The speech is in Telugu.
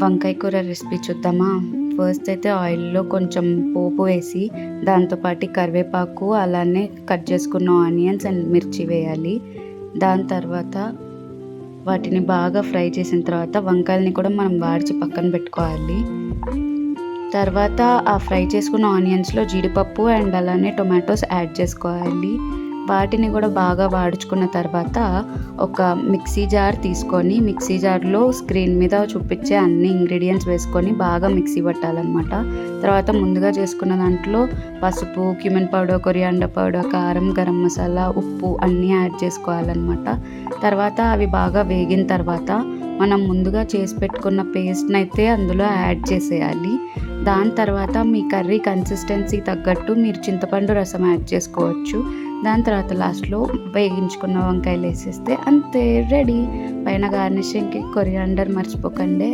వంకాయ కూర రెసిపీ చూద్దామా? ఫస్ట్ అయితే ఆయిల్‌లో కొంచెం పోపు వేసి, దాంతోపాటు కరివేపాకు, అలానే కట్ చేసుకున్న ఆనియన్స్ అండ్ మిర్చి వేయాలి. దాని తర్వాత వాటిని బాగా ఫ్రై చేసిన తర్వాత వంకాయలని కూడా మనం వాడిచి పక్కన పెట్టుకోవాలి. తర్వాత ఆ ఫ్రై చేసుకున్న ఆనియన్స్‌లో జీడిపప్పు అండ్ అలానే టొమాటోస్ యాడ్ చేసుకోవాలి. వాటిని కూడా బాగా వాడుచుకున్న తర్వాత ఒక మిక్సీ జార్ తీసుకొని, మిక్సీ జార్‌లో స్క్రీన్ మీద చూపించే అన్ని ఇంగ్రీడియెంట్స్ వేసుకొని బాగా మిక్సీ పట్టాలన్నమాట. తర్వాత ముందుగా చేసుకున్న దాంట్లో పసుపు, క్యుమిన్ పౌడర్, కొరియాండర్ పౌడర్, కారం, గరం మసాలా, ఉప్పు అన్నీ యాడ్ చేసుకోవాలన్నమాట. తర్వాత అవి బాగా వేగిన తర్వాత మనం ముందుగా చేసి పెట్టుకున్న పేస్ట్‌నైతే అందులో యాడ్ చేసేయాలి. దాని తర్వాత మీ కర్రీ కన్సిస్టెన్సీ తగ్గట్టు మీరు చింతపండు రసం యాడ్ చేసుకోవచ్చు. దాని తర్వాత లాస్ట్‌లో వేగించుకున్న వంకాయలు వేసేస్తే అంతే రెడీ. పైన గార్నిషింగ్‌కి కొరియాండర్ మర్చిపోకండే.